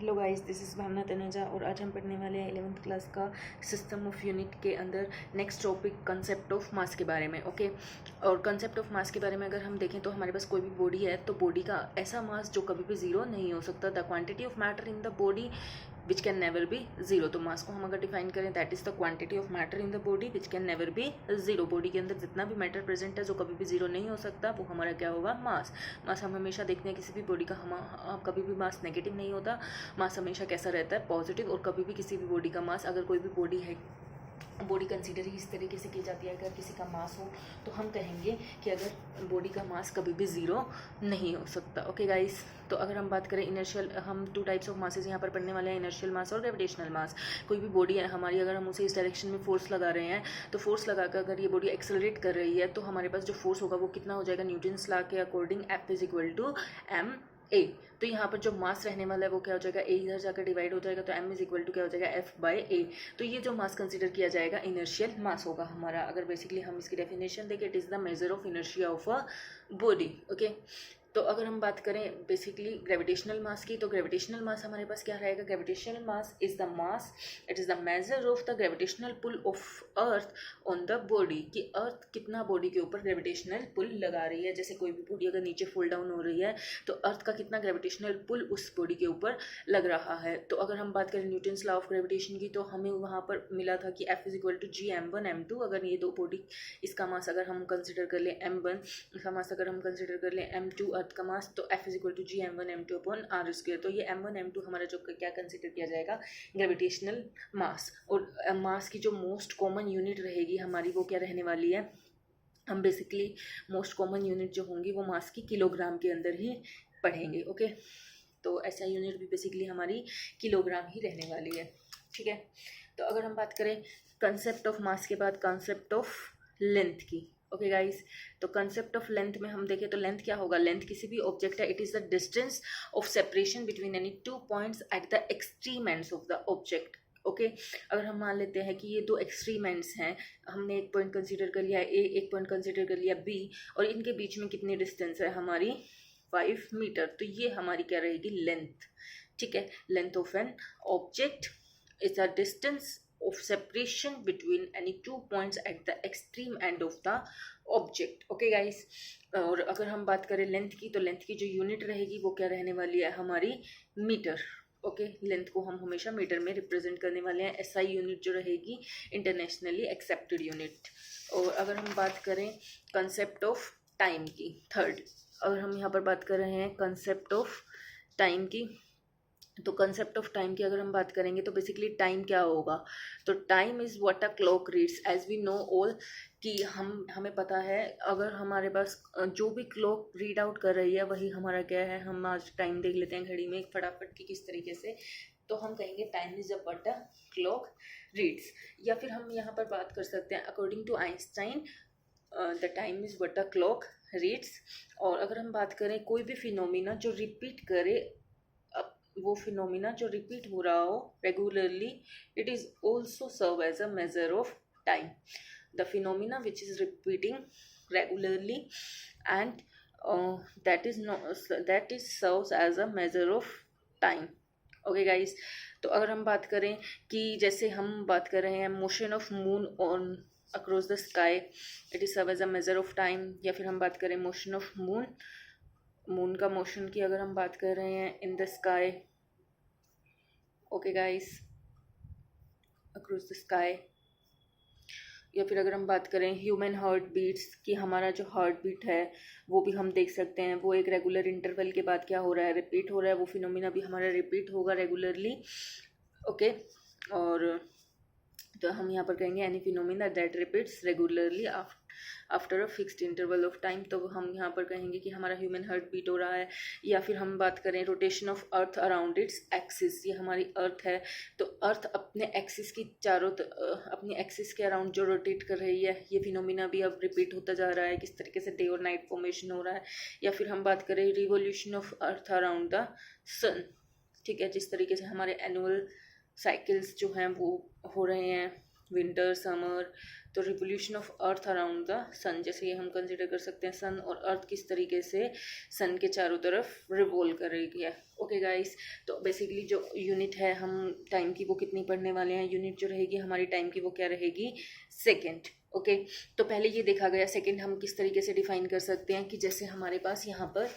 Hello guys, this is भावना तनेजा और आज हम पढ़ने वाले हैं 11th क्लास का सिस्टम ऑफ यूनिट के अंदर next topic concept of mass के बारे में। ओके, और कंसेप्ट ऑफ मास के बारे में अगर हम देखें तो हमारे पास कोई भी बॉडी है तो बॉडी का ऐसा मास जो कभी भी ज़ीरो नहीं हो सकता। The quantity of matter in the body which can never be zero. तो मास को हम अगर डिफाइन करें that is the quantity of matter in the body which can never be zero. Body के अंदर जितना भी मैटर प्रेजेंट है जो कभी भी ज़ीरो नहीं हो सकता वो हमारा क्या होगा, मास। मास हम हमेशा देखते हैं किसी भी बॉडी का हम कभी भी मास नेगेटिव नहीं होता, मास हमेशा कैसा रहता है, पॉजिटिव। और कभी भी किसी भी बॉडी का मास, अगर कोई भी बॉडी है, बॉडी कंसीडर ही इस तरीके से की जाती है, अगर किसी का मास हो तो हम कहेंगे कि अगर बॉडी का मास कभी भी ज़ीरो नहीं हो सकता। ओके गाइस, तो अगर हम बात करें इनर्शियल, हम टू टाइप्स ऑफ मासेस यहाँ पर पढ़ने वाले हैं, इनर्शियल मास और ग्रेविटेशनल मास। कोई भी बॉडी है हमारी, अगर हम उसे इस डायरेक्शन में फोर्स लगा रहे हैं तो फोर्स लगाकर अगर ये बॉडी एक्सेलरेट कर रही है तो हमारे पास जो फोर्स होगा वो कितना हो जाएगा, न्यूटन्स लॉ के according F is equal to M A. तो यहाँ पर जो मास रहने वाला है वो क्या हो जाएगा, ए इधर जाकर डिवाइड हो जाएगा तो एम इज इक्वल टू क्या हो जाएगा, एफ बाई ए। तो ये जो मास कंसीडर किया जाएगा इनर्शियल मास होगा हमारा। अगर बेसिकली हम इसकी डेफिनेशन देखें, it is the measure of inertia of a body. Okay, तो अगर हम बात करें बेसिकली ग्रेविटेशनल मास की, तो ग्रेविटेशनल मास हमारे पास क्या रहेगा, gravitational mass is the mass, it is the measure of the gravitational pull of earth on the body. कि अर्थ कितना बॉडी के ऊपर ग्रेविटेशनल पुल लगा रही है। जैसे कोई भी बॉडी अगर नीचे फॉल डाउन हो रही है तो अर्थ का कितना ग्रेविटेशनल पुल उस बॉडी के ऊपर लग रहा है। तो अगर हम बात करें न्यूटन्स लॉ ऑफ ग्रेविटेशन की, तो हमें वहाँ पर मिला था कि F is equal to G M1 M2। अगर ये दो बॉडी, इसका मास अगर हम कंसिडर कर लें M1, इसका मास अगर हम कंसिडर कर लें M2 अर्थ का मास, तो F is equal to G M1 M2 upon R square. तो ये M1 M2 हमारा जो क्या कंसिडर किया जाएगा, ग्रेविटेशनल मास। और मास की जो मोस्ट कॉमन यूनिट रहेगी हमारी वो क्या रहने वाली है, हम बेसिकली मोस्ट कॉमन यूनिट जो होंगी वो मास की किलोग्राम के अंदर ही पढ़ेंगे। ओके, तो ऐसा यूनिट भी बेसिकली हमारी किलोग्राम ही रहने वाली है। ठीक है, तो अगर हम बात करें कंसेप्ट ऑफ मास के बाद कंसेप्ट ऑफ लेंथ की। ओके गाइस, तो कंसेप्ट ऑफ लेंथ में हम देखें तो लेंथ क्या होगा, लेंथ किसी भी ऑब्जेक्ट है, it is the distance of separation between any two points at the extreme ends of the object. Okay, अगर हम मान लेते हैं कि ये दो एक्सट्रीम एंड्स हैं, हमने एक पॉइंट कंसीडर कर लिया ए, एक पॉइंट कंसीडर कर लिया बी, और इनके बीच में कितनी डिस्टेंस है हमारी, 5 मीटर। तो ये हमारी क्या रहेगी, लेंथ। ठीक है, length of an object is the distance of separation between any two points at the extreme end of the object. Okay guys, और अगर हम बात करें लेंथ की, तो लेंथ की जो यूनिट रहेगी वो क्या रहने वाली है हमारी, मीटर। ओके, लेंथ को हम हमेशा मीटर में रिप्रेजेंट करने वाले हैं। SI यूनिट जो रहेगी इंटरनेशनली एक्सेप्टेड यूनिट। और अगर हम बात करें कंसेप्ट ऑफ टाइम की, थर्ड, अगर हम यहाँ पर बात कर रहे हैं कंसेप्ट ऑफ टाइम की, तो कंसेप्ट ऑफ टाइम की अगर हम बात करेंगे तो बेसिकली टाइम क्या होगा, तो time is what a clock reads. As we know all कि हमें पता है, अगर हमारे पास जो भी क्लॉक रीड आउट कर रही है वही हमारा क्या है, हम आज टाइम देख लेते हैं घड़ी में फटाफट की किस तरीके से, तो हम कहेंगे time is what a clock reads. या फिर हम यहाँ पर बात कर सकते हैं according to Einstein the time is what a clock reads. और अगर हम बात करें कोई भी फिनोमिना जो रिपीट करे, वो फिनोमिना जो रिपीट हो रहा हो regularly, it is also serve as a measure of time. The phenomena which is repeating regularly and that is serves as a measure of time. Okay guys, तो अगर हम बात करें कि जैसे हम बात कर रहे हैं motion of moon on across the sky, it is serve as a measure of time. या फिर हम बात करें मोशन ऑफ मून का मोशन की अगर हम बात कर रहे हैं in the sky, okay guys, across the sky. या फिर अगर हम बात करें ह्यूमन हार्ट बीट्स की, हमारा जो हार्ट बीट है वो भी हम देख सकते हैं, वो एक रेगुलर इंटरवल के बाद क्या हो रहा है, रिपीट हो रहा है। वो फिनोमिना भी हमारा रिपीट होगा रेगुलरली। ओके, और तो हम यहाँ पर कहेंगे any phenomena that repeats regularly after a fixed interval of time. तो हम यहाँ पर कहेंगे कि हमारा ह्यूमन हार्ट बीट हो रहा है। या फिर हम बात करें rotation of earth around its axis, ये हमारी अर्थ है, तो अर्थ अपने एक्सिस की अपनी एक्सिस के अराउंड जो रोटेट कर रही है, ये फिनोमिना भी अब रिपीट होता जा रहा है, किस तरीके से डे और नाइट फॉर्मेशन हो रहा है। या फिर हम बात करें revolution of earth around the sun. ठीक है, जिस तरीके से हमारे एनुअल साइकिल्स जो हैं वो हो रहे हैं, विंटर, समर, तो revolution of earth around the sun, जैसे ये हम कंसिडर कर सकते हैं सन और अर्थ किस तरीके से सन के चारों तरफ रिवॉल्व कर रही है। ओके गाइस, तो बेसिकली जो यूनिट है हम टाइम की वो कितनी पढ़ने वाले हैं, यूनिट जो रहेगी हमारी टाइम की वो क्या रहेगी, सेकेंड। ओके तो पहले ये देखा गया सेकंड हम किस तरीके से डिफाइन कर सकते हैं कि जैसे हमारे पास यहाँ पर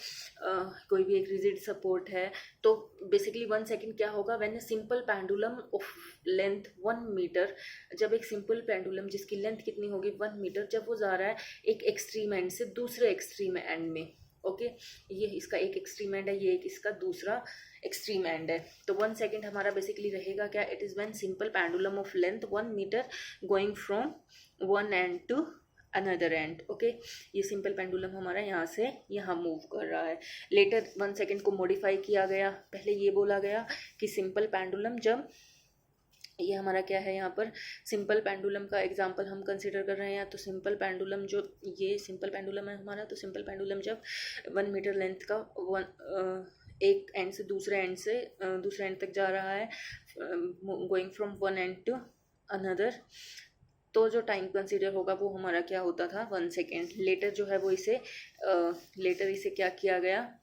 कोई भी एक रिजिड सपोर्ट है, तो बेसिकली 1 सेकंड क्या होगा, when a simple pendulum of length 1 metre, जब एक सिंपल पेंडुलम जिसकी लेंथ कितनी होगी 1 मीटर, जब वो जा रहा है एक एक्सट्रीम एंड से दूसरे एक्सट्रीम एंड में। ओके ये इसका एक एक्सट्रीम एंड है, ये एक इसका दूसरा एक्सट्रीम एंड है। तो 1 सेकंड हमारा बेसिकली रहेगा क्या, it is when simple pendulum of length 1 metre going from one end to another end. Okay ये सिंपल पेंडुलम हमारा यहाँ से यहाँ मूव कर रहा है। लेटर 1 सेकंड को मॉडिफाई किया गया, पहले ये बोला गया कि सिंपल पेंडुलम जब ये हमारा क्या है, यहाँ पर सिंपल पेंडुलम का एग्जांपल हम कंसिडर कर रहे हैं। तो सिंपल पेंडुलम जो ये सिंपल पेंडुलम है हमारा, तो सिंपल पेंडुलम जब 1 मीटर लेंथ का एक एंड से दूसरे एंड तक जा रहा है, going from one end to another, तो जो टाइम कंसीडर होगा वो हमारा क्या होता था 1 सेकेंड। लेटर जो है वो इसे क्या किया गया,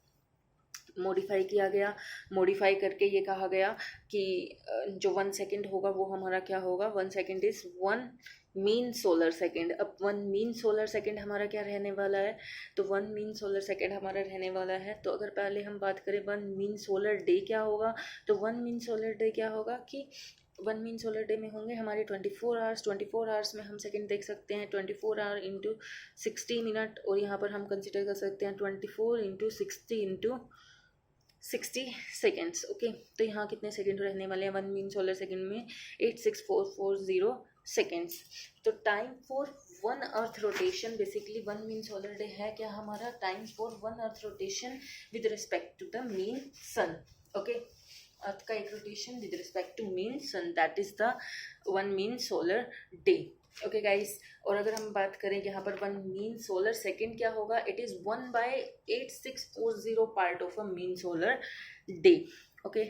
मॉडिफाई किया गया। मॉडिफाई करके ये कहा गया कि जो 1 सेकेंड होगा वो हमारा क्या होगा, 1 second is 1 mean solar second. अब 1 मीन सोलर सेकेंड हमारा क्या रहने वाला है, तो 1 मीन सोलर सेकेंड हमारा रहने वाला है। तो अगर पहले हम बात करें 1 मीन सोलर डे क्या होगा, तो 1 मीन सोलर डे क्या होगा कि 1 मीन सोलर डे में होंगे हमारे 24 आवर्स। 24 आवर्स में हम सेकंड देख सकते हैं 24 आवर इंटू 60 मिनट, और यहाँ पर हम कंसिडर कर सकते हैं 24 इंटू 60 इंटू 60 सेकेंड्स। ओके तो यहाँ कितने सेकेंड रहने वाले हैं 1 मीन सोलर सेकेंड में, 86440 सेकेंड्स। तो time for 1 earth rotation, basically 1 mean solar day है क्या हमारा, time for 1 earth rotation with respect to the mean sun. Okay earth का एक rotation with respect to mean sun, that is the 1 mean solar day. Okay guys, और अगर हम बात करें यहाँ पर 1 मीन सोलर सेकेंड क्या होगा, it is 1/8640 part of a mean solar day. Okay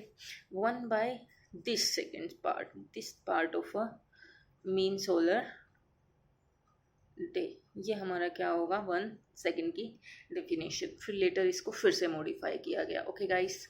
1 this second part, this part of a mean solar day, ये हमारा क्या होगा 1 सेकेंड की डेफिनेशन। फिर लेटर इसको फिर से मॉडिफाई किया गया। Okay guys.